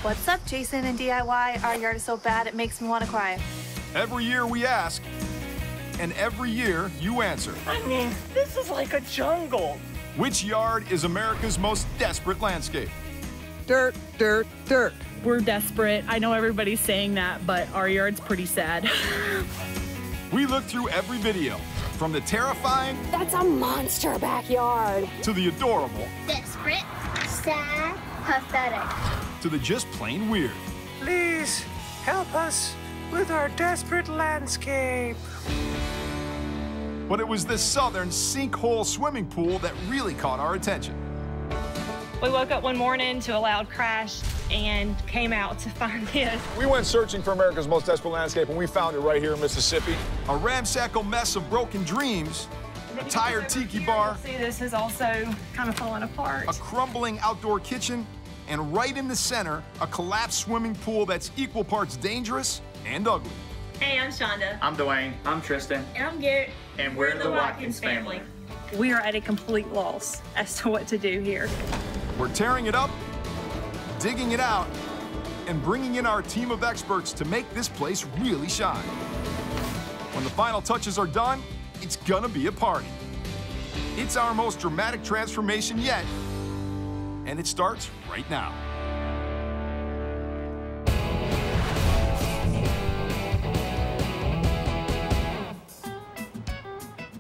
What's up, Jason and DIY? Our yard is so bad it makes me want to cry. Every year we ask, and every year you answer. I mean, this is like a jungle. Which yard is America's most desperate landscape? Dirt, dirt, dirt. We're desperate. I know everybody's saying that, but our yard's pretty sad. We look through every video, from the terrifying That's a monster backyard. to the adorable Desperate, sad, pathetic. to the just plain weird. Please help us with our desperate landscape. But it was this southern sinkhole swimming pool that really caught our attention. We woke up one morning to a loud crash and came out to find this. We went searching for America's most desperate landscape, and we found it right here in Mississippi. A ramshackle mess of broken dreams, a tired tiki bar, See, this is also kind of falling apart. a crumbling outdoor kitchen, and right in the center, a collapsed swimming pool that's equal parts dangerous and ugly. Hey, I'm Shonda. I'm Dwayne. I'm Tristan. And I'm Garrett. And we're the Watkins family. We are at a complete loss as to what to do here. We're tearing it up, digging it out, and bringing in our team of experts to make this place really shine. When the final touches are done, it's gonna be a party. It's our most dramatic transformation yet, and it starts right now.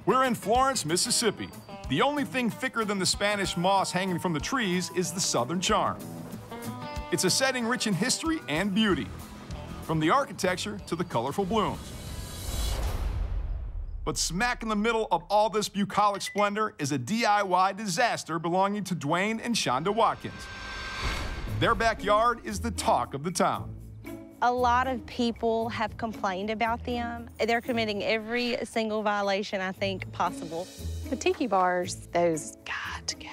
We're in Florence, Mississippi. The only thing thicker than the Spanish moss hanging from the trees is the southern charm. It's a setting rich in history and beauty, from the architecture to the colorful blooms. But smack in the middle of all this bucolic splendor is a DIY disaster belonging to Dwayne and Shonda Watkins. Their backyard is the talk of the town. A lot of people have complained about them. They're committing every single violation I think possible. The tiki bars, those got to go.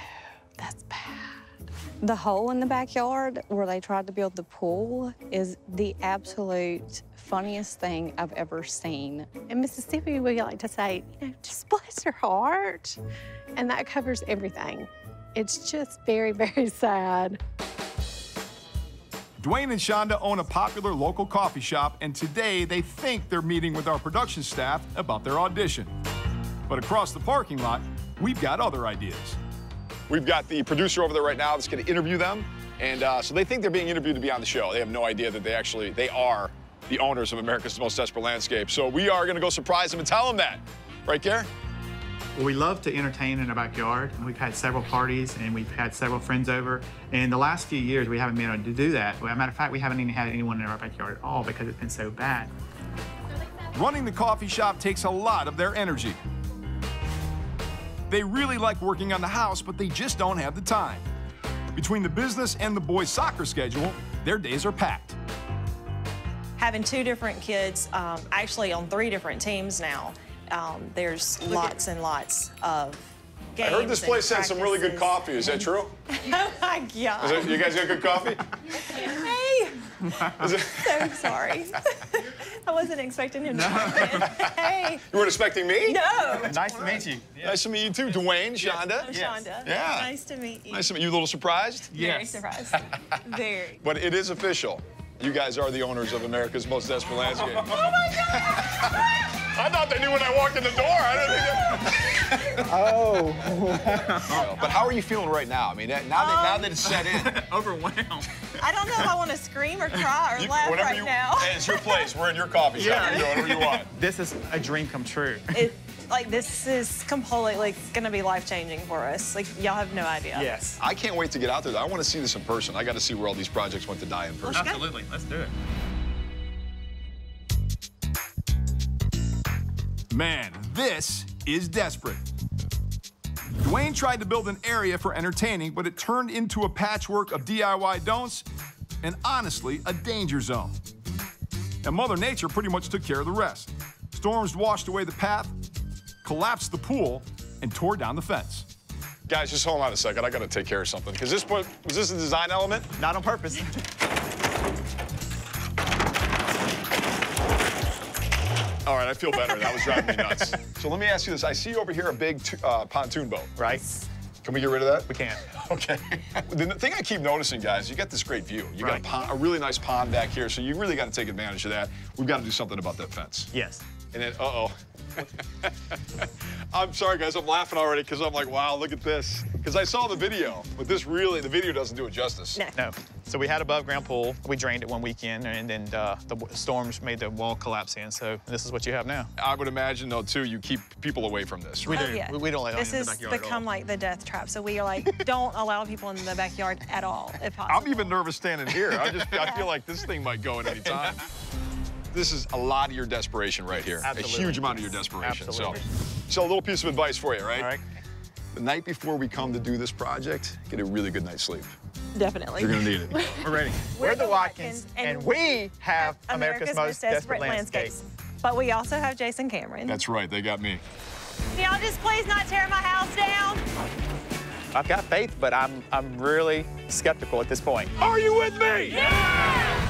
That's bad. The hole in the backyard where they tried to build the pool is the absolute funniest thing I've ever seen. In Mississippi, we like to say, you know, just bless your heart. And that covers everything. It's just very, very sad. Dwayne and Shonda own a popular local coffee shop, and today they think they're meeting with our production staff about their audition. But across the parking lot, we've got other ideas. We've got the producer over there right now that's going to interview them, and so they think they're being interviewed to be on the show. They have no idea that they are the owners of America's Most Desperate Landscape. So we are going to go surprise them and tell them that. Right, Gare? Well, we love to entertain in our backyard, and we've had several parties, and we've had several friends over. And the last few years, we haven't been able to do that. Well, as a matter of fact, we haven't even had anyone in our backyard at all because it's been so bad. Running the coffee shop takes a lot of their energy. They really like working on the house, but they just don't have the time. Between the business and the boys' soccer schedule, their days are packed. Having two different kids, actually on 3 different teams now, there's lots and lots of games. I heard this place had some really good coffee. Is that true? Oh my God. You guys got good coffee? Hey! So sorry. I wasn't expecting him to come in. Hey! You weren't expecting me? No! Nice to meet you. Nice to meet you too, Dwayne, Shonda. I'm Shonda. Yeah. Nice to meet you. Nice to meet you. A little surprised? Very surprised. Very. But it is official. You guys are the owners of America's Most Desperate Landscape. Oh my God! I thought they knew when I walked in the door. I didn't think Oh. But how are you feeling right now? I mean, now that it's set in. Overwhelmed. I don't know if I want to scream or cry or laugh right now. Hey, it's your place. We're in your coffee shop. You do whatever you want. This is a dream come true. This is completely going to be life-changing for us. Like, y'all have no idea. Yes. I can't wait to get out there. I want to see this in person. I got to see where all these projects went to die in person. Absolutely. Let's do it. Man, this is desperate. Dwayne tried to build an area for entertaining, but it turned into a patchwork of DIY don'ts and, honestly, a danger zone. And Mother Nature pretty much took care of the rest. Storms washed away the path, collapsed the pool, and tore down the fence. Guys, just hold on a second. I got to take care of something. Was this a design element? Not on purpose. All right, I feel better. That was driving me nuts. So let me ask you this. I see over here a big pontoon boat. Right. Can we get rid of that? We can't. Okay. The thing I keep noticing, guys, you got this great view. You got a, pond, a really nice pond back here, so you really got to take advantage of that. We've got to do something about that fence. Yes. And then, uh-oh. I'm sorry, guys, I'm laughing already because I'm like, wow, look at this. Because I saw the video, but this really, the video doesn't do it justice. No. So we had above ground pool. We drained it one weekend, and then the storms made the wall collapse in, so this is what you have now. I would imagine, though, too, you keep people away from this, right? We do. Yeah. We don't let this them in the backyard has become like the death trap, so we are like, don't allow people in the backyard at all, if possible. I'm even nervous standing here. I feel like this thing might go at any time. This is a lot of your desperation right here. Absolutely. A huge amount of your desperation. Absolutely. So a little piece of advice for you, right? All right. The night before we come to do this project, get a really good night's sleep. Definitely. You're gonna need it. We're ready. We're the Watkins, and we have America's most desperate landscape. But we also have Jason Cameron. That's right, they got me. Can y'all just please not tear my house down? I've got faith, but I'm really skeptical at this point. Are you with me? Yeah!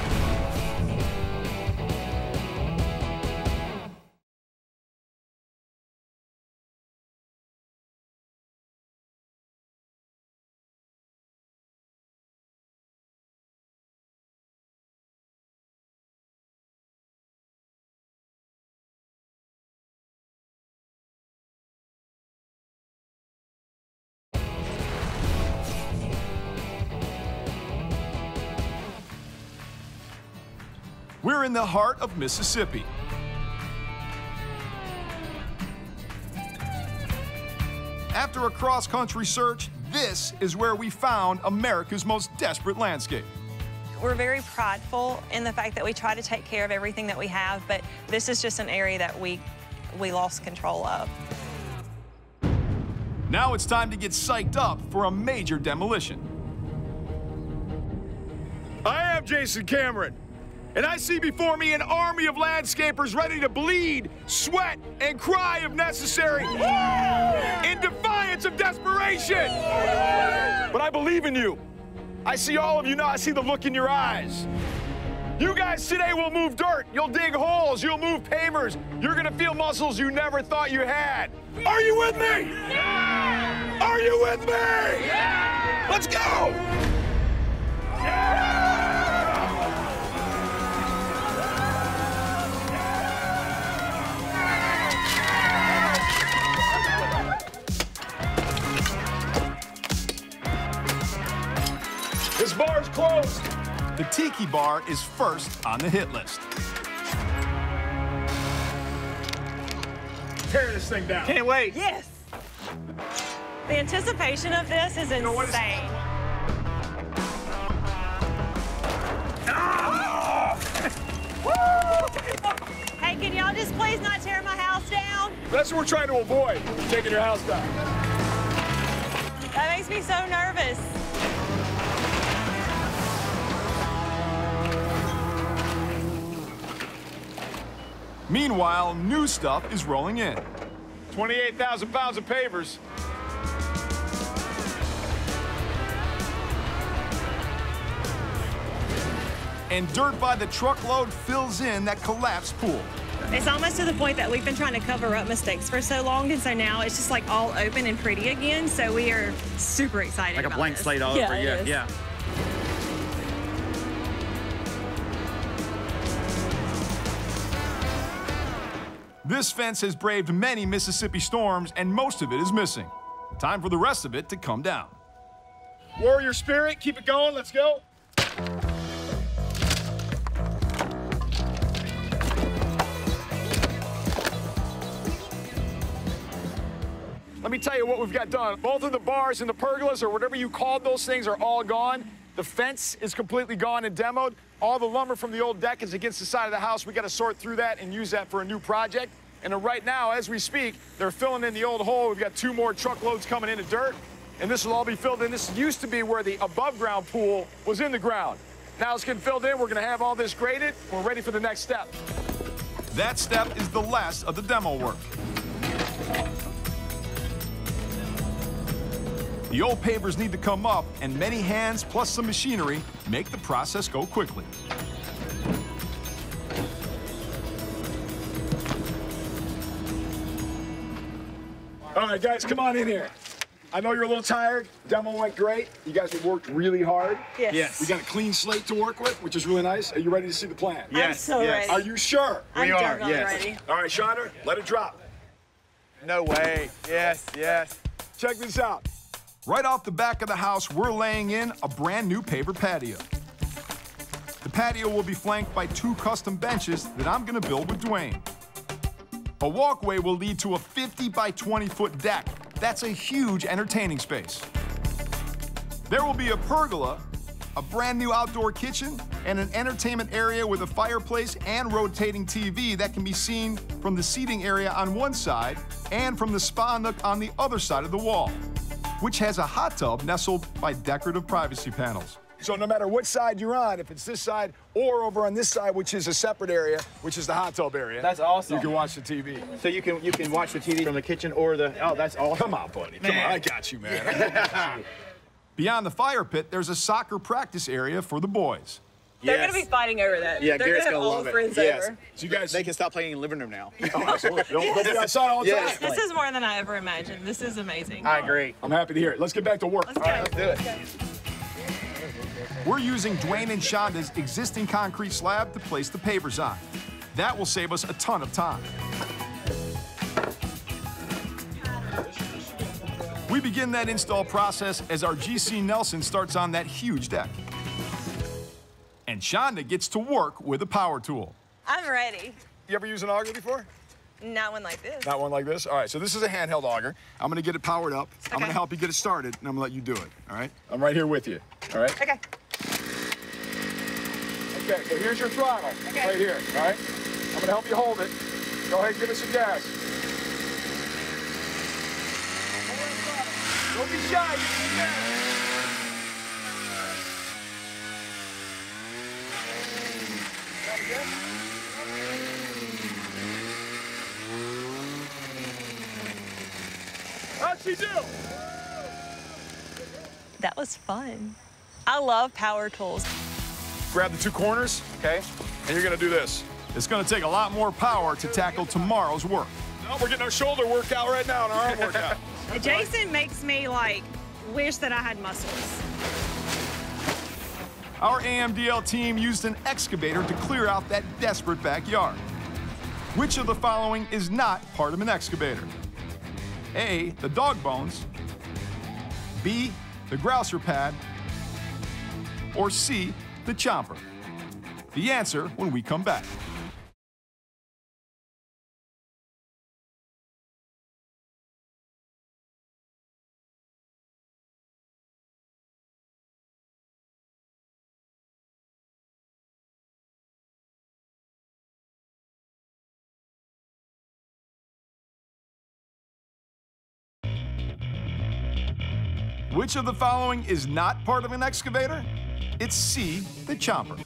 We're in the heart of Mississippi. After a cross-country search, this is where we found America's most desperate landscape. We're very prideful in the fact that we try to take care of everything that we have, but this is just an area that we lost control of. Now it's time to get psyched up for a major demolition. I am Jason Cameron, and I see before me an army of landscapers ready to bleed, sweat, and cry if necessary in defiance of desperation. But I believe in you. I see all of you now. I see the look in your eyes. You guys today will move dirt. You'll dig holes. You'll move pavers. You're going to feel muscles you never thought you had. Are you with me? Yeah! Are you with me? Yeah! Let's go! Yeah! This bar's closed. The Tiki Bar is first on the hit list. Tear this thing down. Can't wait. Yes. The anticipation of this is insane. Hey, can y'all just please not tear my house down? That's what we're trying to avoid, taking your house down. That makes me so nervous. Meanwhile, new stuff is rolling in. 28,000 pounds of pavers. And dirt by the truckload fills in that collapsed pool. It's almost to the point that we've been trying to cover up mistakes for so long, and so now it's just like all open and pretty again, so we are super excited Like about a blank this. slate all over again. Yeah. This fence has braved many Mississippi storms, and most of it is missing. Time for the rest of it to come down. Warrior spirit, keep it going, let's go. Let me tell you what we've got done. Both of the bars and the pergolas, or whatever you called those things, are all gone. The fence is completely gone and demoed. All the lumber from the old deck is against the side of the house. We got to sort through that and use that for a new project. And right now, as we speak, they're filling in the old hole. We've got 2 more truckloads coming in of dirt, and this will all be filled in. This used to be where the above-ground pool was in the ground. Now it's getting filled in. We're going to have all this graded. We're ready for the next step. That step is the last of the demo work. The old pavers need to come up, and many hands plus some machinery make the process go quickly. All right, guys, come on in here. I know you're a little tired. Demo went great. You guys have worked really hard. Yes. We got a clean slate to work with, which is really nice. Are you ready to see the plan? Yes. I'm so ready. Are you sure? We are, ready. All right, Shonda, let it drop. No way. Yes, yes. Check this out. Right off the back of the house, we're laying in a brand new paver patio. The patio will be flanked by 2 custom benches that I'm gonna build with Dwayne. A walkway will lead to a 50 by 20-foot deck. That's a huge entertaining space. There will be a pergola, a brand new outdoor kitchen, and an entertainment area with a fireplace and rotating TV that can be seen from the seating area on one side and from the spa nook on the other side of the wall, which has a hot tub nestled by decorative privacy panels. So no matter what side you're on, if it's this side or over on this side, which is a separate area, which is the hot tub area. That's awesome. You can watch the TV. So you can watch the TV from the kitchen or the, oh, that's awesome. Come on, buddy. Come on, I got you, man. Beyond the fire pit, there's a soccer practice area for the boys. They're going to be fighting over that. Yeah, They're Garrett's going to have gonna all love the it. friends Yes. over. So you guys, They can stop playing in the living room now. Oh, absolutely. Don't be outside all the time. This is more than I ever imagined. This is amazing. I agree. I'm happy to hear it. Let's get back to work. Let's go. Let's do it. We're using Dwayne and Shonda's existing concrete slab to place the pavers on. That will save us a ton of time. We begin that install process as our GC Nelson starts on that huge deck. And Shonda gets to work with a power tool. I'm ready. You ever used an auger before? Not one like this. Not one like this? All right, so this is a handheld auger. I'm gonna get it powered up. I'm gonna help you get it started, and I'm gonna let you do it, all right? I'm right here with you, all right? Okay. Okay, so here's your throttle, right here, all right? I'm gonna help you hold it. Go ahead and give it some gas. Don't be shy, give me gas. How'd she do? That was fun. I love power tools. Grab the 2 corners, okay? And you're gonna do this. It's gonna take a lot more power to tackle tomorrow's work. No, we're getting our shoulder workout right now and our arm workout. Jason makes me like wish that I had muscles. Our AMDL team used an excavator to clear out that desperate backyard. Which of the following is not part of an excavator? A, the dog bones, B, the grouser pad, or C, the chomper? The answer when we come back. Which of the following is not part of an excavator? It's C, the chomper.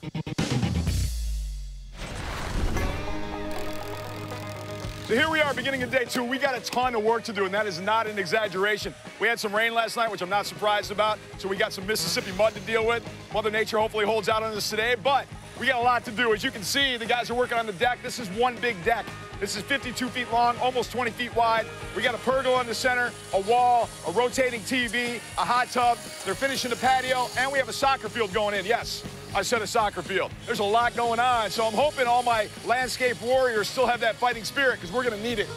So here we are, beginning of day 2. We got a ton of work to do, and that is not an exaggeration. We had some rain last night, which I'm not surprised about, so we got some Mississippi mud to deal with. Mother Nature hopefully holds out on us today, but we got a lot to do. As you can see, the guys are working on the deck. This is one big deck. This is 52 feet long, almost 20 feet wide. We got a pergola in the center, a wall, a rotating TV, a hot tub. They're finishing the patio, and we have a soccer field going in. Yes, I said a soccer field. There's a lot going on, so I'm hoping all my landscape warriors still have that fighting spirit, because we're going to need it.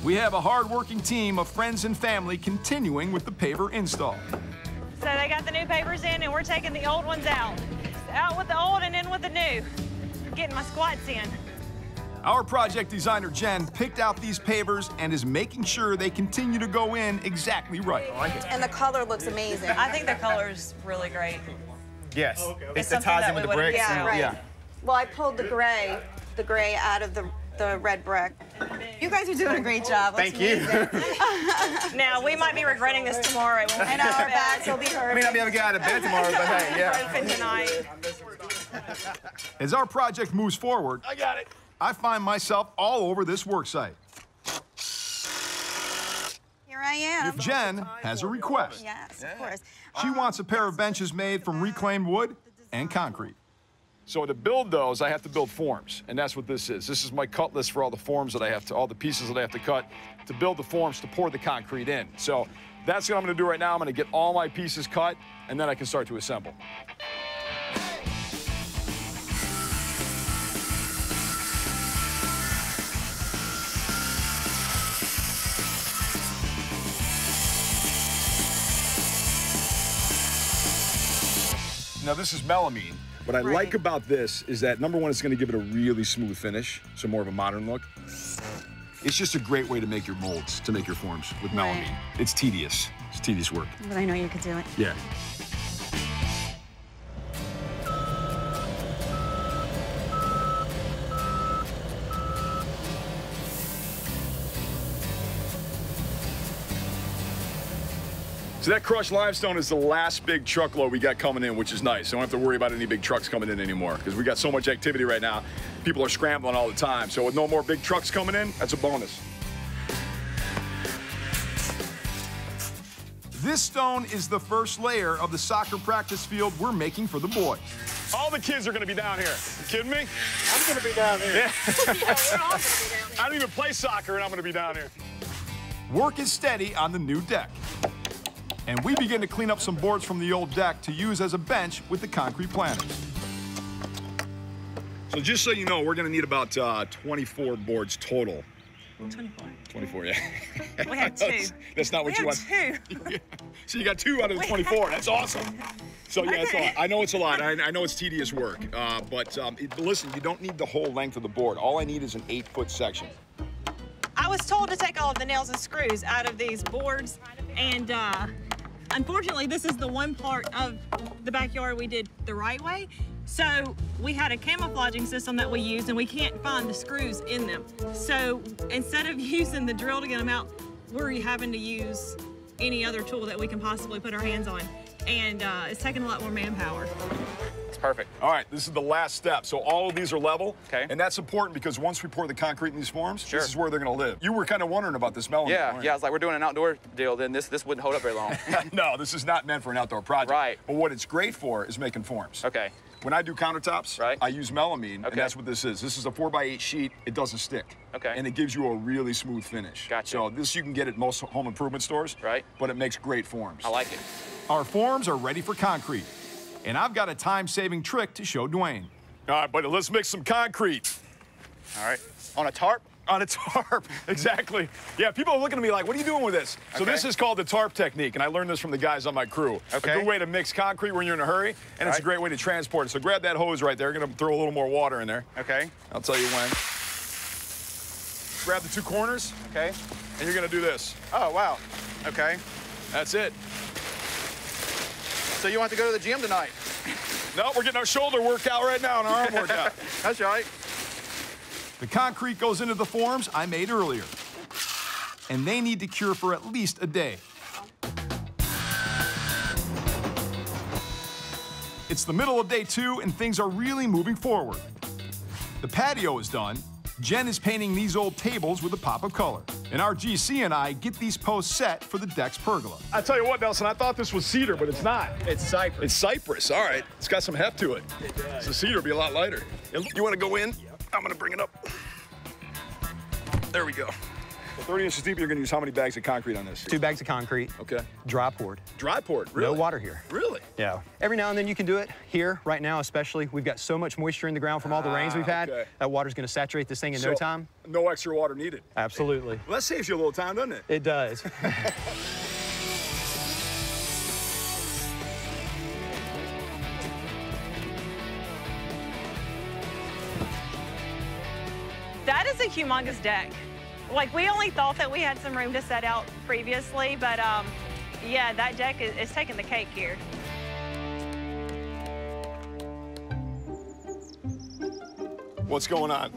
We have a hard-working team of friends and family continuing with the paver install. So they got the new pavers in, and we're taking the old ones out. Out with the old and in with the new. Getting my squats in. Our project designer, Jen, picked out these pavers and is making sure they continue to go in exactly right. And the color looks amazing. I think the color's really great. Yes. It's It ties in with the bricks. Yeah, right. Yeah. Well, I pulled the gray out of the red brick. You guys are doing a great job. Thank you. Now, we might be regretting this tomorrow. I know, our backs will be hurt. I may not be able to get out of bed tomorrow, but hey, yeah. Broken tonight. As our project moves forward, I got it. I find myself all over this work site. Here I am. Jen has a request. Yes, of course. She wants a pair of benches made from reclaimed wood and concrete. So to build those, I have to build forms, and that's what this is. This is my cut list for all the forms that I have to, all the pieces that I have to cut to build the forms to pour the concrete in. So that's what I'm gonna do right now. I'm gonna get all my pieces cut, and then I can start to assemble. Now this is melamine. What I like about this is that, number one, it's gonna give it a really smooth finish, so more of a modern look. It's just a great way to make your molds, to make your forms with melamine. It's tedious. It's tedious work. But I know you can do it. Yeah. So that crushed limestone is the last big truckload we got coming in, which is nice. I don't have to worry about any big trucks coming in anymore because we got so much activity right now. People are scrambling all the time. So with no more big trucks coming in, that's a bonus. This stone is the first layer of the soccer practice field we're making for the boys. All the kids are gonna be down here. You kidding me? I'm gonna be down here. Yeah. Yeah, we're all gonna be down here. I don't even play soccer and I'm gonna be down here. Work is steady on the new deck. And we begin to clean up some boards from the old deck to use as a bench with the concrete planters. So just so you know, we're gonna need about 24 boards total. 24. 24, yeah. We had 2. That's not what you want. 2. So you got 2 out of the 24. That's awesome. So yeah, it's a lot. I know it's a lot. I know it's tedious work. But listen, you don't need the whole length of the board. All I need is an 8-foot section. I was told to take all of the nails and screws out of these boards, and unfortunately, this is the one part of the backyard we did the right way. So we had a camouflaging system that we used, and we can't find the screws in them. So instead of using the drill to get them out, we're having to use any other tool that we can possibly put our hands on. And it's taking a lot more manpower. It's perfect. All right, this is the last step. So all of these are level. Okay. And that's important because once we pour the concrete in these forms, Sure. this is where they're gonna live. You were kind of wondering about this melamine. Yeah, yeah, it's like we're doing an outdoor deal, then this wouldn't hold up very long. No, this is not meant for an outdoor project. Right. But what it's great for is making forms. Okay. When I do countertops, I use melamine, and that's what this is. This is a 4x8 sheet. It doesn't stick. Okay. And it gives you a really smooth finish. Gotcha. So this you can get at most home improvement stores. Right. But it makes great forms. I like it. Our forms are ready for concrete. And I've got a time-saving trick to show Dwayne. All right, buddy, let's mix some concrete. All right. On a tarp? On a tarp, exactly. Yeah, people are looking at me like, what are you doing with this? So this is called the tarp technique, and I learned this from the guys on my crew. Okay. A good way to mix concrete when you're in a hurry, and it's a great way to transport it. So grab that hose right there. We're gonna throw a little more water in there. Okay. I'll tell you when. Grab the 2 corners. Okay. And you're gonna do this. Oh, wow. Okay. That's it. So you want to go to the gym tonight? No, we're getting our shoulder workout right now and our arm workout. That's right. The concrete goes into the forms I made earlier. And they need to cure for at least a day. It's the middle of day 2 and things are really moving forward. The patio is done. Jen is painting these old tables with a pop of color. And our GC and I get these posts set for the deck's pergola. I tell you what, Nelson, I thought this was cedar, but it's not. It's cypress. It's cypress, all right. It's got some heft to it. It does. So cedar will be a lot lighter. You want to go in? Yep. I'm going to bring it up. There we go. So 30 inches deep, you're going to use how many bags of concrete on this? 2 bags of concrete. Okay. Dry poured. Dry poured, really? No water here. Really? Yeah. Every now and then you can do it. Here, right now especially, we've got so much moisture in the ground from all the rains we've had. Okay. That water's going to saturate this thing in no time. No extra water needed. Absolutely. Well, that saves you a little time, doesn't it? It does. That is a humongous deck. Like, we only thought that we had some room to set out previously, but yeah, that deck is taking the cake here. What's going on?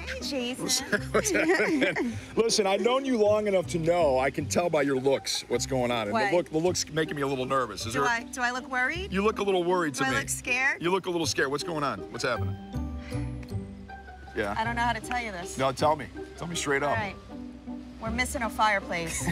Hey, Jason. What's happening? Listen, I've known you long enough to know I can tell by your looks what's going on. And What? the look's making me a little nervous. Do I look worried? You look a little worried to Do me. I look scared? You look a little scared. What's going on? What's happening? Yeah. I don't know how to tell you this. No, tell me. Tell me straight up. All right. We're missing a fireplace.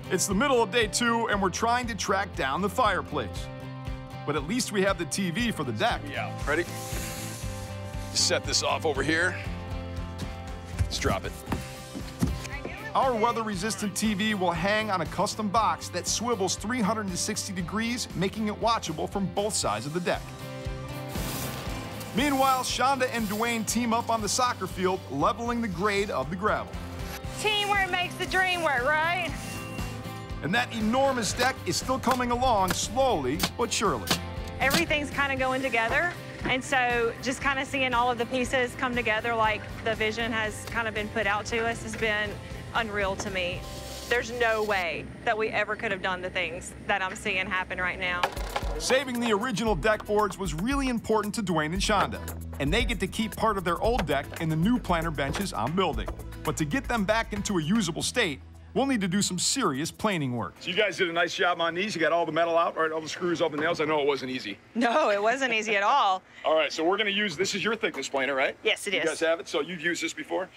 It's the middle of day 2, and we're trying to track down the fireplace. But at least we have the TV for the deck. Yeah, ready? Set this off over here. Let's drop it. Our weather-resistant TV will hang on a custom box that swivels 360 degrees, making it watchable from both sides of the deck. Meanwhile, Shonda and Dwayne team up on the soccer field, leveling the grade of the gravel. Teamwork makes the dream work, right? And that enormous deck is still coming along slowly but surely. Everything's kind of going together. And so just kind of seeing all of the pieces come together like the vision has kind of been put out to us has been unreal to me. There's no way that we ever could have done the things that I'm seeing happen right now. Saving the original deck boards was really important to Dwayne and Shonda, and they get to keep part of their old deck in the new planter benches I'm building. But to get them back into a usable state, we'll need to do some serious planing work. So you guys did a nice job on these. You got all the metal out, right? All the screws, all the nails. I know it wasn't easy. No, it wasn't easy at all. All right, so we're gonna use, this is your thickness planer, right? Yes, it is. You guys have it? So you've used this before?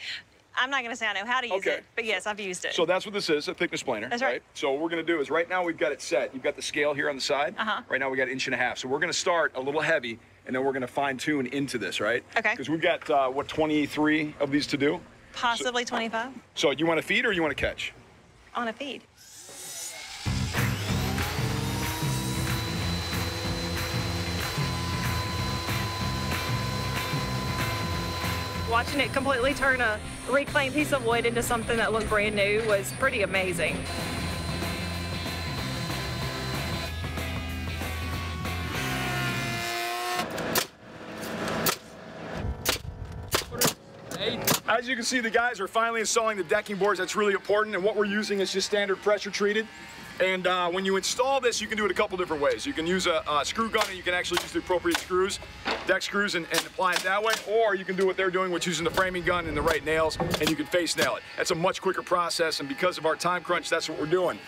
I'm not going to say I know how to use it, but yes, I've used it. So that's what this is, a thickness planer. That's right. So what we're going to do is right now we've got it set. You've got the scale here on the side. Right now we got 1.5 inches. So we're going to start a little heavy, and then we're going to fine tune into this, right? Okay. Because we've got, what, 23 of these to do? Possibly 25. So you want to feed or you want to catch? On a feed. Watching it completely turn a reclaimed piece of wood into something that looked brand new was pretty amazing. As you can see, the guys are finally installing the decking boards. That's really important, and what we're using is just standard pressure treated. And when you install this, you can do it a couple different ways. You can use a screw gun, and you can actually use the appropriate screws, deck screws, and apply it that way. Or you can do what they're doing, which is using the framing gun and the right nails, and you can face nail it. That's a much quicker process, and because of our time crunch, that's what we're doing.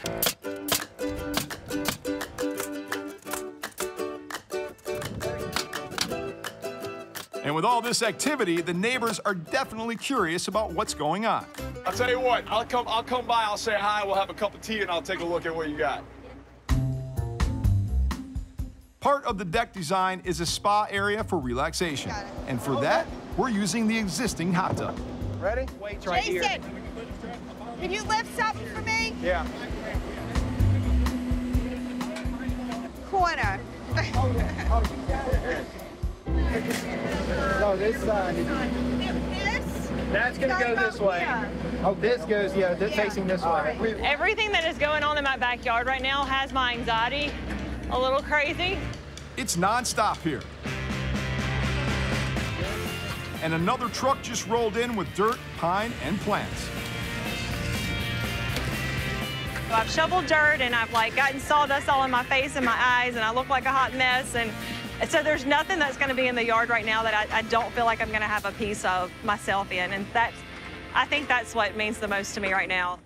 And with all this activity, the neighbors are definitely curious about what's going on. I'll tell you what, I'll come by, I'll say hi, we'll have a cup of tea, and I'll take a look at what you got. Part of the deck design is a spa area for relaxation. And for that, we're using the existing hot tub. Ready? Weights right here. Jason, can you lift something for me? Yeah. Corner. No, this side. That's gonna go this way. Oh, this goes, yeah, facing this way. Everything that is going on in my backyard right now has my anxiety a little crazy. It's nonstop here. And another truck just rolled in with dirt, pine, and plants. So I've shoveled dirt and I've like gotten sawdust all in my face and my eyes and I look like a hot mess. And so there's nothing that's going to be in the yard right now that I don't feel like I'm going to have a piece of myself in. And I think that's what means the most to me right now.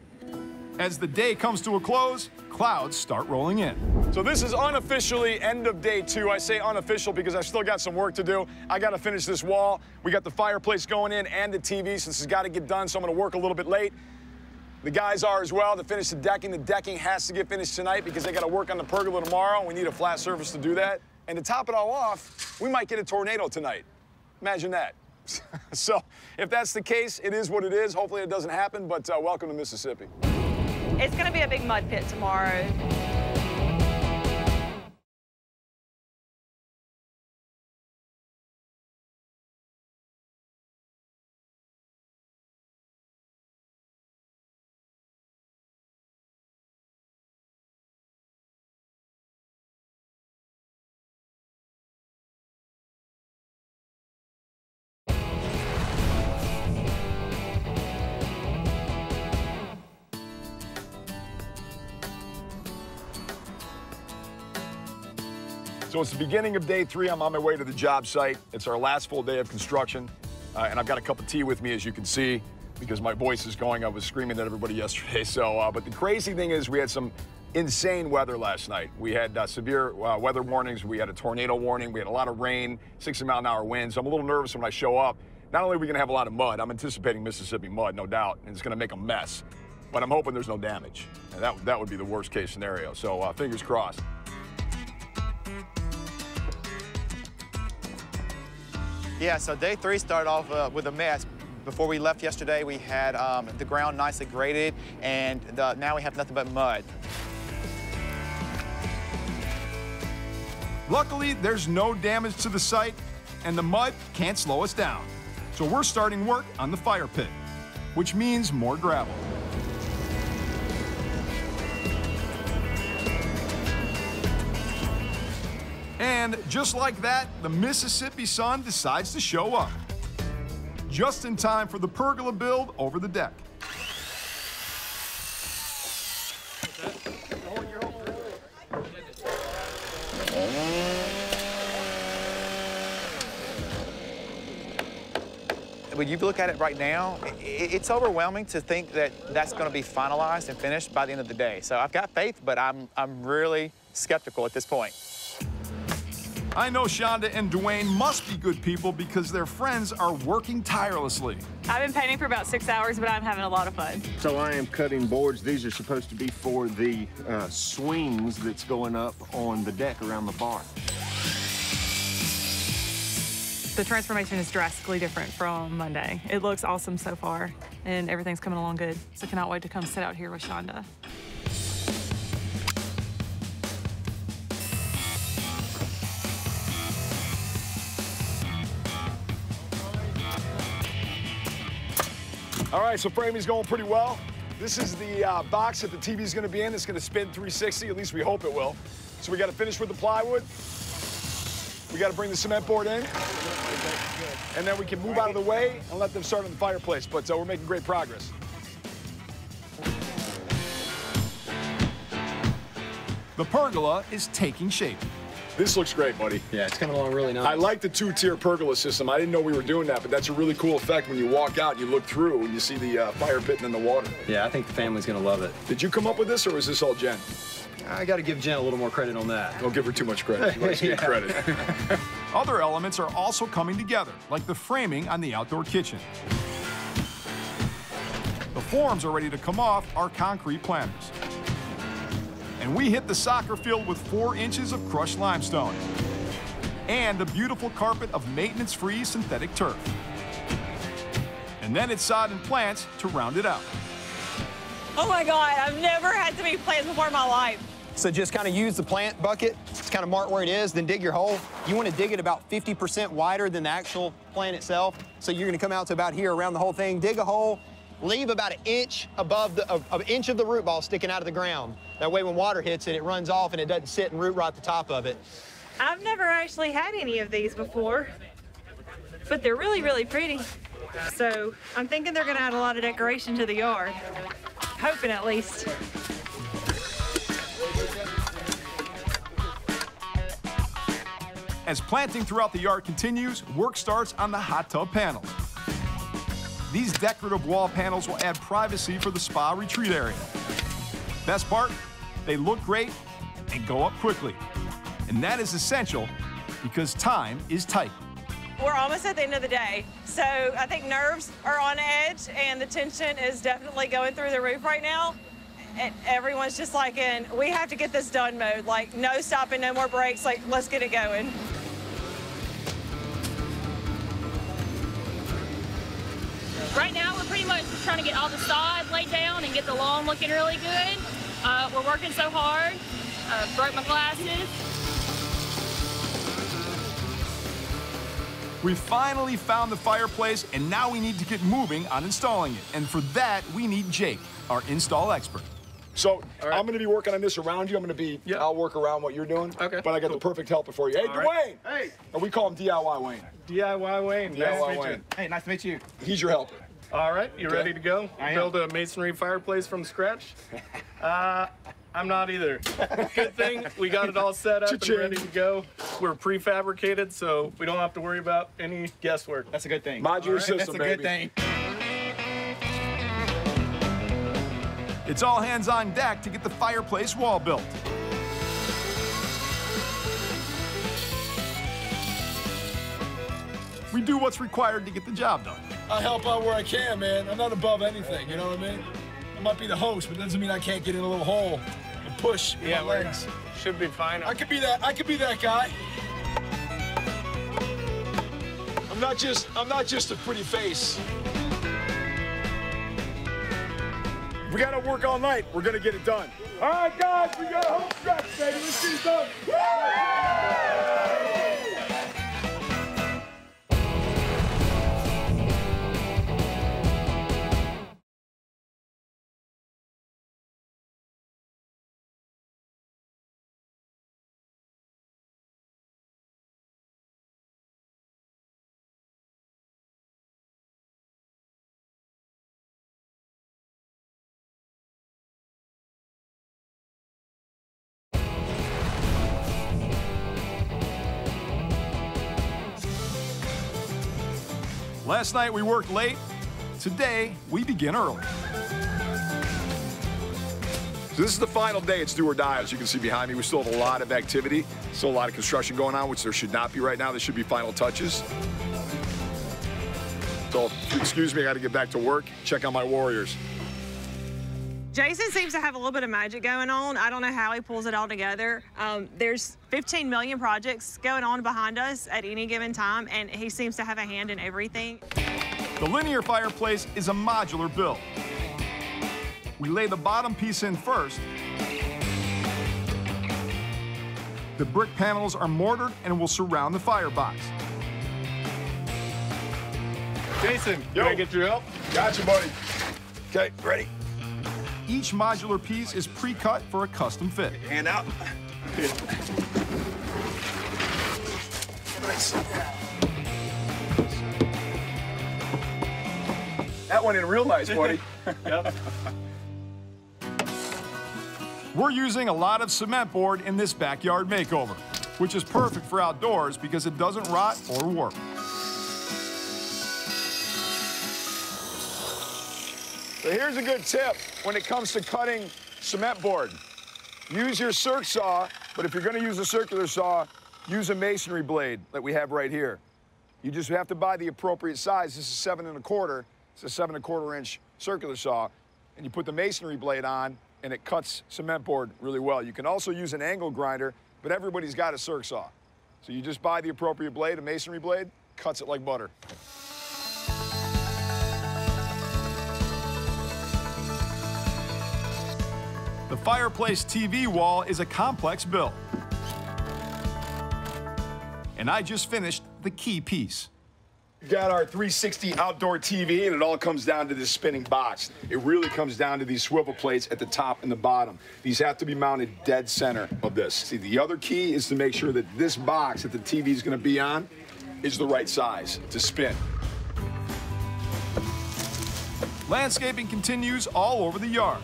As the day comes to a close, clouds start rolling in. So this is unofficially end of day 2. I say unofficial because I've still got some work to do. I got to finish this wall. We got the fireplace going in and the TV, so this has got to get done, so I'm going to work a little bit late. The guys are as well to finish the decking. The decking has to get finished tonight because they got to work on the pergola tomorrow, and we need a flat surface to do that. And to top it all off, we might get a tornado tonight. Imagine that. So if that's the case, it is what it is. Hopefully it doesn't happen, but welcome to Mississippi. It's going to be a big mud pit tomorrow. So it's the beginning of day 3. I'm on my way to the job site. It's our last full day of construction. And I've got a cup of tea with me, as you can see, because my voice is going. I was screaming at everybody yesterday. So, but the crazy thing is we had some insane weather last night. We had severe weather warnings. We had a tornado warning. We had a lot of rain, 60-mile-an-hour winds. I'm a little nervous when I show up. Not only are we going to have a lot of mud, I'm anticipating Mississippi mud, no doubt, and it's going to make a mess. but I'm hoping there's no damage. And that would be the worst case scenario, so fingers crossed. Yeah, so day 3 started off with a mess. Before we left yesterday, we had the ground nicely graded, and now we have nothing but mud. Luckily, there's no damage to the site, and the mud can't slow us down. So we're starting work on the fire pit, which means more gravel. And just like that, the Mississippi sun decides to show up. Just in time for the pergola build over the deck. When you look at it right now, it's overwhelming to think that that's going to be finalized and finished by the end of the day. So I've got faith, but I'm really skeptical at this point. I know Shonda and Dwayne must be good people because their friends are working tirelessly. I've been painting for about 6 hours, but I'm having a lot of fun. So I am cutting boards. These are supposed to be for the swings that's going up on the deck around the bar. The transformation is drastically different from Monday. It looks awesome so far, and everything's coming along good. So cannot wait to come sit out here with Shonda. All right, so framing's going pretty well. This is the box that the TV's gonna be in. It's gonna spin 360, at least we hope it will. So we gotta finish with the plywood. We gotta bring the cement board in. And then we can move out of the way and let them start on the fireplace. But we're making great progress. The pergola is taking shape. This looks great, buddy. Yeah, it's coming along really nice. I like the 2-tier pergola system. I didn't know we were doing that, but that's a really cool effect when you walk out and you look through and you see the fire pit and then the water. Yeah, I think the family's gonna love it. Did you come up with this, or was this all Jen? I gotta give Jen a little more credit on that. Don't give her too much credit. She likes to get credit. Other elements are also coming together, like the framing on the outdoor kitchen. The forms are ready to come off our concrete planters. And we hit the soccer field with 4 inches of crushed limestone and a beautiful carpet of maintenance-free synthetic turf. And then it's sod and plants to round it out. Oh my God, I've never had so many plants before in my life. So just kind of use the plant bucket, just kind of mark where it is, then dig your hole. You want to dig it about 50% wider than the actual plant itself. So you're going to come out to about here around the whole thing, dig a hole, leave about an inch above an inch of the root ball sticking out of the ground. That way when water hits it, it runs off and it doesn't sit and root right at the top of it. I've never actually had any of these before, but they're really, really pretty. So I'm thinking they're gonna add a lot of decoration to the yard. Hoping at least. As planting throughout the yard continues, work starts on the hot tub panels. These decorative wall panels will add privacy for the spa retreat area. Best part, they look great and go up quickly. And that is essential because time is tight. We're almost at the end of the day, so I think nerves are on edge and the tension is definitely going through the roof right now. And everyone's just like in, we have to get this done mode, like no stopping, no more breaks, like let's get it going. Right now, we're pretty much just trying to get all the sod laid down and get the lawn looking really good. We're working so hard. Broke my glasses. We finally found the fireplace, and now we need to get moving on installing it. And for that, we need Jake, our install expert. So I'm going to be working on this around you. I'll work around what you're doing. Okay. But I got the perfect helper for you. Hey, Dwayne. Right. Hey. Or we call him DIY Wayne. DIY Wayne. DIY Nice to meet Wayne. you. Hey, nice to meet you. He's your helper. All right, you Okay. ready to go? I am. Build a masonry fireplace from scratch? I'm not either. Good thing we got it all set up and ready to go. We're prefabricated, so we don't have to worry about any guesswork. That's a good thing. Modular system, That's a baby. good thing. It's all hands on deck to get the fireplace wall built. We do what's required to get the job done. I help out where I can, man. I'm not above anything, you know what I mean? I might be the host, but it doesn't mean I can't get in a little hole and push with my legs. Should be fine. I could be that guy. I'm not just a pretty face. We gotta work all night. We're gonna get it done. All right, guys, we got a home stretch, baby. Let's get it done. Last night we worked late. Today we begin early. So this is the final day. It's do or die. As you can see behind me, we still have a lot of activity, still a lot of construction going on, which there should not be right now. There should be final touches. So, excuse me, I got to get back to work, check on my Warriors. Jason seems to have a little bit of magic going on. I don't know how he pulls it all together. There's 15 million projects going on behind us at any given time, and he seems to have a hand in everything. The linear fireplace is a modular build. We lay the bottom piece in first. The brick panels are mortared and will surround the firebox. Jason, can I get your help? Gotcha, buddy. Okay, ready? Each modular piece is pre-cut for a custom fit. Hand out. Nice. That went in real nice, buddy. Yep. We're using a lot of cement board in this backyard makeover, which is perfect for outdoors because it doesn't rot or warp. So here's a good tip when it comes to cutting cement board. Use your circ saw, but if you're gonna use a circular saw, use a masonry blade that we have right here. You just have to buy the appropriate size. This is 7 1/4. It's a 7 1/4 inch circular saw. And you put the masonry blade on and it cuts cement board really well. You can also use an angle grinder, but everybody's got a circ saw. So you just buy the appropriate blade, a masonry blade, cuts it like butter. The fireplace TV wall is a complex build. And I just finished the key piece. We've got our 360 outdoor TV, and it all comes down to this spinning box. It really comes down to these swivel plates at the top and the bottom. These have to be mounted dead center of this. See, the other key is to make sure that this box that the TV is going to be on is the right size to spin. Landscaping continues all over the yard.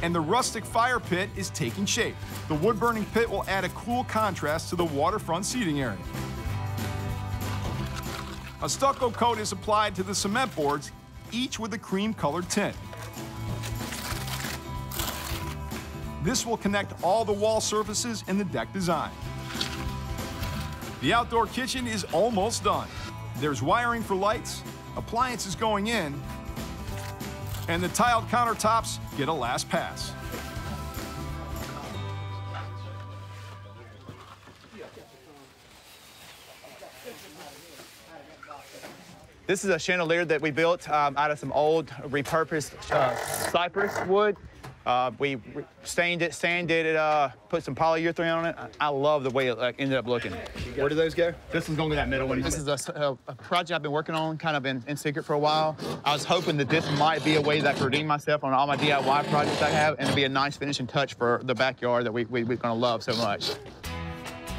And the rustic fire pit is taking shape. The wood-burning pit will add a cool contrast to the waterfront seating area. A stucco coat is applied to the cement boards, each with a cream-colored tint. This will connect all the wall surfaces in the deck design. The outdoor kitchen is almost done. There's wiring for lights, appliances going in, and the tiled countertops get a last pass. This is a chandelier that we built out of some old repurposed cypress wood. We stained it, sanded it, put some polyurethane on it. I love the way it ended up looking. Where do those go? This one's going to that middle one. This is a project I've been working on, kind of in secret for a while. I was hoping that this might be a way that I could redeem myself on all my DIY projects I have and be a nice finishing touch for the backyard that we're going to love so much.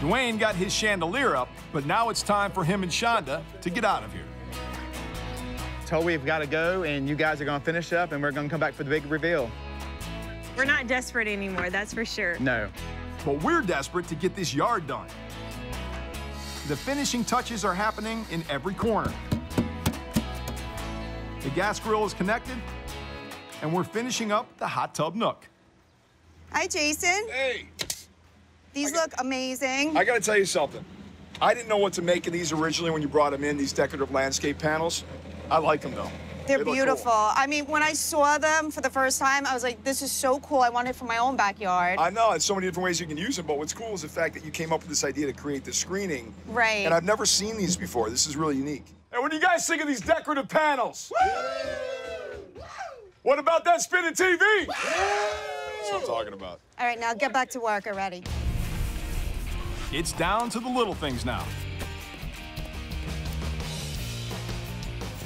Dwayne got his chandelier up, but now it's time for him and Shonda to get out of here. So we've got to go, and you guys are going to finish up, and we're going to come back for the big reveal. We're not desperate anymore, that's for sure. No. But we're desperate to get this yard done. The finishing touches are happening in every corner. The gas grill is connected, and we're finishing up the hot tub nook. Hi, Jason. Hey. These look amazing. I got to tell you something. I didn't know what to make of these originally when you brought them in, these decorative landscape panels. I like them, though. They're They look beautiful. cool. I mean, when I saw them for the first time, I was like, this is so cool. I want it for my own backyard. I know, there's so many different ways you can use them, but what's cool is the fact that you came up with this idea to create this screening. Right. And I've never seen these before. This is really unique. And what do you guys think of these decorative panels? What about that spinning TV? That's what I'm talking about. All right, now get back to work already. It's down to the little things now.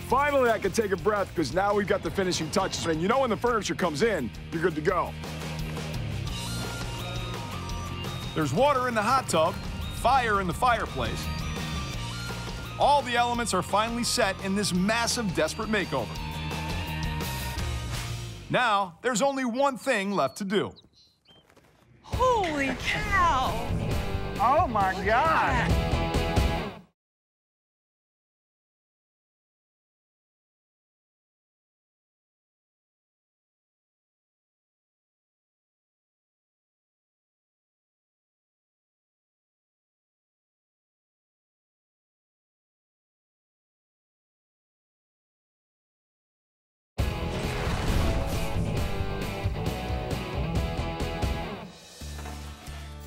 Finally, I can take a breath because now we've got the finishing touches. And you know when the furniture comes in, you're good to go. There's water in the hot tub, fire in the fireplace. All the elements are finally set in this massive, desperate makeover. Now, there's only one thing left to do. Holy cow! Oh my God!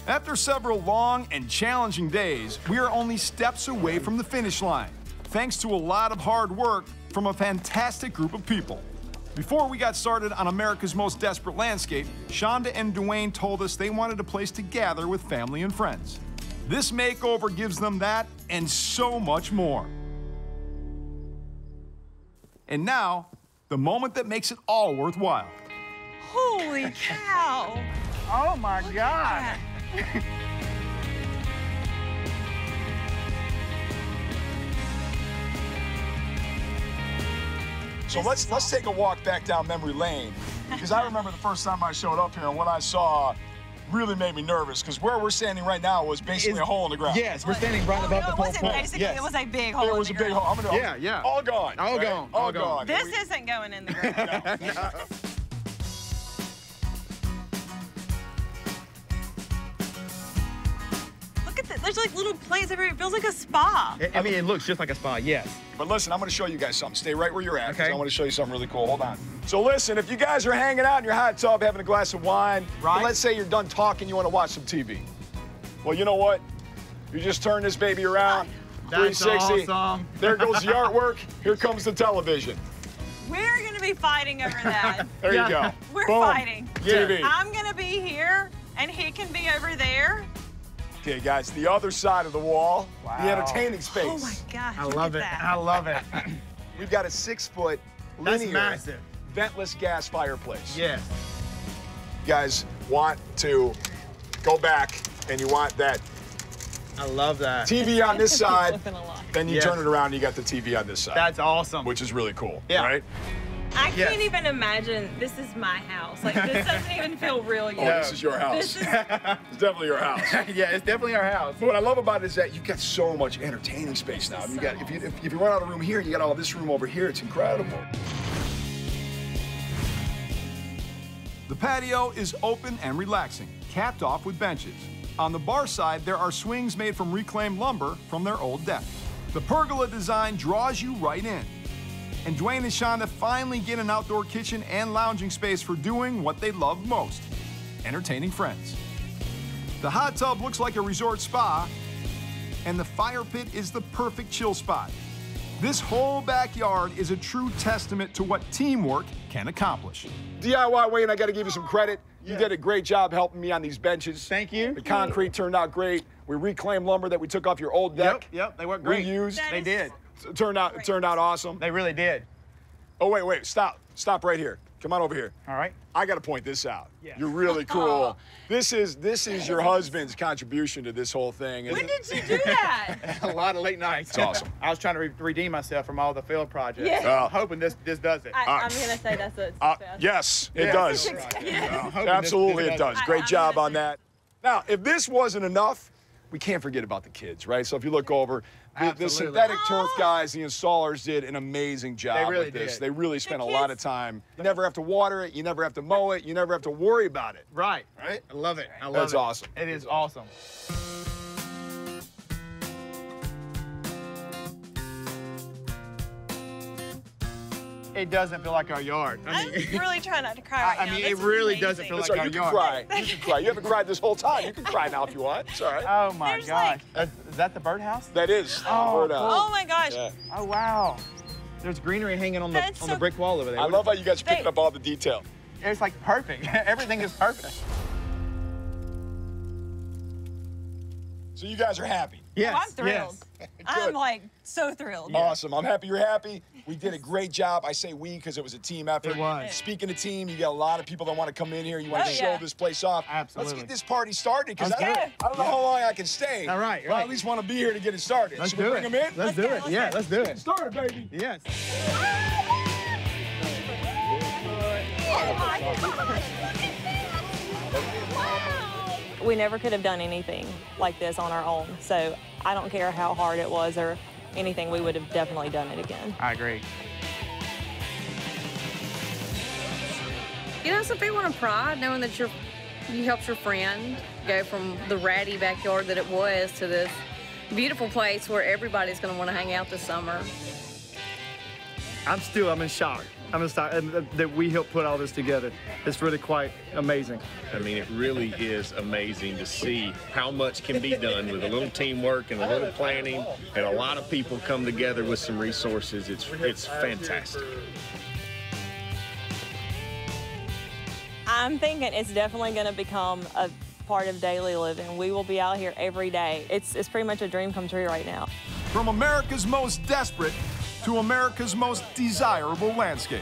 After several long and challenging days, we are only steps away from the finish line, thanks to a lot of hard work from a fantastic group of people. Before we got started on America's Most Desperate Landscape, Shonda and Dwayne told us they wanted a place to gather with family and friends. This makeover gives them that and so much more. And now, the moment that makes it all worthwhile. Holy cow! Oh my God! So let's take a walk back down memory lane, because I remember the first time I showed up here and what I saw really made me nervous, because where we're standing right now was basically a hole in the ground. Yes, we're standing right above the pole. It was a big hole. It was a big hole. I'm gonna, Yeah. All gone. All right? gone. All gone. This isn't going in the ground. No. Look at that. There's like little plants everywhere. It feels like a spa. I mean, it looks just like a spa, yes. But listen, I'm going to show you guys something. Stay right where you're at, because Okay. I want to show you something really cool. Hold on. So listen, if you guys are hanging out in your hot tub having a glass of wine, But let's say you're done talking, you want to watch some TV. well, you know what? You just turn this baby around, That's 360. awesome. There goes the artwork. Here comes the television. We're going to be fighting over that. There you go. We're Boom. fighting. TV. I'm going to be here, and he can be over there. Okay, guys, the other side of the wall, Wow. the entertaining space. Oh, my gosh. I look love at it. that. I love it. We've got a 6-foot That's linear massive. ventless gas fireplace. Yes. You guys want to go back and you want that I love that. TV on this side, Flipping a lot. then you Yes. turn it around and you got the TV on this side. That's awesome. which is really cool, Yeah. right? I Yes. can't even imagine this is my house. Like, this doesn't even feel real Oh, yet. this is your house. This is It's definitely your house. Yeah, it's definitely our house. But what I love about it is that you've got so much entertaining space now. You got if you run out of room here, you got all this room over here. It's incredible. The patio is open and relaxing, capped off with benches. On the bar side, there are swings made from reclaimed lumber from their old deck. The pergola design draws you right in. And Dwayne and Shonda finally get an outdoor kitchen and lounging space for doing what they love most, entertaining friends. The hot tub looks like a resort spa, and the fire pit is the perfect chill spot. This whole backyard is a true testament to what teamwork can accomplish. DIY Wayne, I got to give you some credit. You did a great job helping me on these benches. Thank you. The concrete turned out great. We reclaimed lumber that we took off your old deck. Yep, they worked great. Reused. They did. It turned out awesome. They really did. Oh, wait, stop right here. Come on over here. All right. I got to point this out. Yeah. You're really cool. This is your husband's contribution to this whole thing. When did you do that? A lot of late nights. It's awesome. I was trying to redeem myself from all the failed projects. Yeah. So I'm hoping this does it. I'm going to say that's a success. Yes, it Yeah. does. I'm hoping Absolutely, this it does. it. Great I'm job gonna on that. Now, if this wasn't enough, we can't forget about the kids, right? So if you look over, the Absolutely. synthetic turf guys, the installers did an amazing job They really with this. did. They really spent a lot of time. You never have to water it. You never have to mow it. You never have to worry about it. Right. Right? I love it. I love That's it. awesome. It is awesome. It doesn't feel like our yard. I'm really trying not to cry right now. I mean, This it is really amazing. doesn't feel That's like right, our you can yard. cry. You can cry. You haven't cried this whole time. You can cry now if you want. It's all right. Oh my There's gosh. Is that the birdhouse? That is the Oh, birdhouse. Oh my gosh. Yeah. Oh wow. There's greenery hanging on That's the so- brick wall over there. I love how you guys are picking up all the detail. It's like perfect. Everything is perfect. So you guys are happy. Yes. I'm thrilled. I'm like so thrilled. Awesome. I'm happy you're happy. We did a great job. I say we because it was a team effort. It was. Speaking of team, you got a lot of people that want to come in here. You want to Oh, show yeah. this place off. Absolutely. Let's get this party started because Let's I do don't it. know how long I can stay. All right, But I right. at least want to be here to get it started. Let's Should do we bring it. them in? Let's do it. Yeah, let's do it. Start it, baby. Yes. We never could have done anything like this on our own. So I don't care how hard it was or anything, we would have definitely done it again. I agree. You know, some people want to pride knowing that you helped your friend go from the ratty backyard that it was to this beautiful place where everybody's going to want to hang out this summer. I'm in shock. I'm in shock that we helped put all this together. It's really quite amazing. I mean, it really is amazing to see how much can be done with a little teamwork and a little planning, and a lot of people come together with some resources. It's fantastic. I'm thinking it's definitely going to become a part of daily living. We will be out here every day. It's pretty much a dream come true right now. From America's most desperate to America's most desirable landscape.